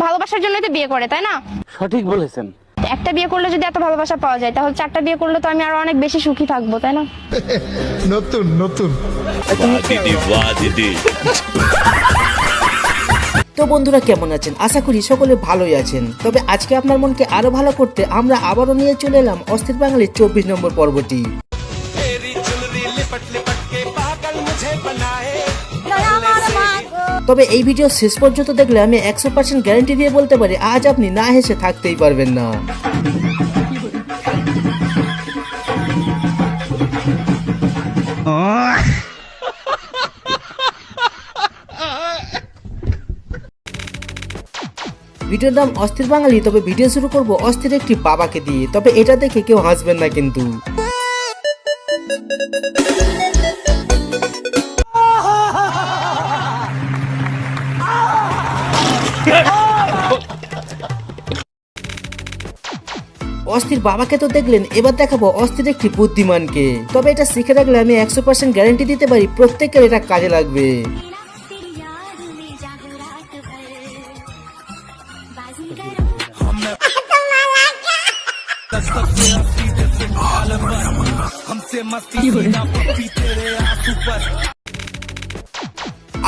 ভালোবাসার জন্যই তো বিয়ে করে, তাই না? সঠিক বলেছেন। একটা বিয়ে করলে যদি এত ভালোবাসা পাওয়া যায়, তাহলে 4টা বিয়ে করলে তো আমি আরো অনেক বেশি সুখী থাকবো, তাই না? নতুন নতুন। তো বন্ধুরা কেমন আছেন? আশা করি সকলে ভালোই আছেন। তবে আজকে আপনার মনকে আরো ভালো করতে আমরা আবারও নিয়ে চলে এলাম অস্থির বাঙালির 24 নম্বর পর্বটি। তবে এই ভিডিও শেষ পর্যন্ত দেখলে আমি 100% গ্যারান্টি দিয়ে বলতে পারি আজ আপনি না হেসে থাকতেই পারবেন না। ভিডিওর নাম অস্থির বাঙালি। তবে ভিডিও শুরু করব অস্থির একটি বাবাকে দিয়ে। তবে এটা দেখে কেউ হাসবেন না কিন্তু। অস্থির বাবাকে তো দেখলেন, এবার দেখাবো অস্থির একটি বুদ্ধিমানকে। তবে এটা শিখে রাখলে আমি 100% গ্যারান্টি দিতে পারি প্রত্যেকের এটা কাজে লাগবে।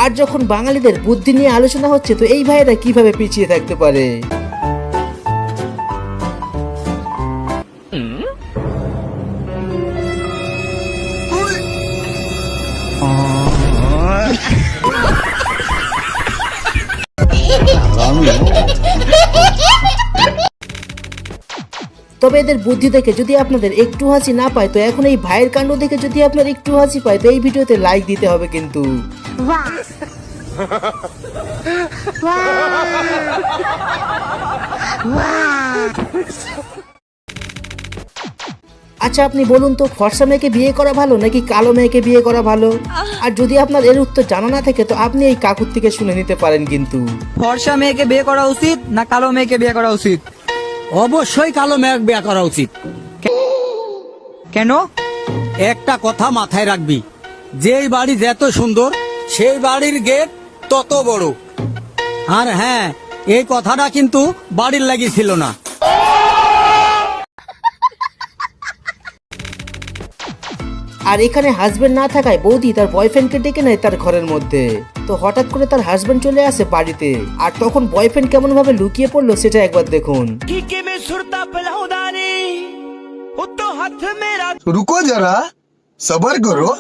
আর যখন বাঙালিদের বুদ্ধি নিয়ে আলোচনা হচ্ছে, তো এই ভাইয়েরা কিভাবে পিছিয়ে থাকতে পারে? তবে এদের বুদ্ধি দেখে যদি আপনাদের একটু হাসি না পায়, তো এখন এই ভাইয়ের কাণ্ড দেখে যদি আপনার একটু হাসি পায়, তো এই ভিডিওতে লাইক দিতে হবে কিন্তু। আচ্ছা আপনি বলুন তো, ফর্সা মেয়েকে বিয়ে করা ভালো নাকি কালো মেয়েকে বিয়ে করা ভালো? আর যদি আপনার এর উত্তর জানা না থাকে, তো আপনি এই কাকুর থেকে শুনে নিতে পারেন কিন্তু। ফর্সা মেয়েকে বিয়ে করা উচিত না কালো মেয়েকে বিয়ে করা উচিত? অবশ্যই কালো মেয়ে বিয়ে করা উচিত। কেন? একটা কথা মাথায় রাখবি, যেই বাড়ি যত সুন্দর সেই বাড়ির গেট তত বড়। আর হ্যাঁ, এই কথাটা কিন্তু বাড়ির লাগি ছিল না। আর এখানে হাজবেন্ড না থাকায় বৌদি তার বয়ফ্রেন্ডকে ডেকে নেয় তার ঘরের মধ্যে। তো হঠাৎ করে তার হাজবেন্ড চলে আসে বাড়িতে, আর তখন বয়ফ্রেন্ড কেমন ভাবে লুকিয়ে পড়লো সেটা একবার দেখুন। रुको जरा सबर करो।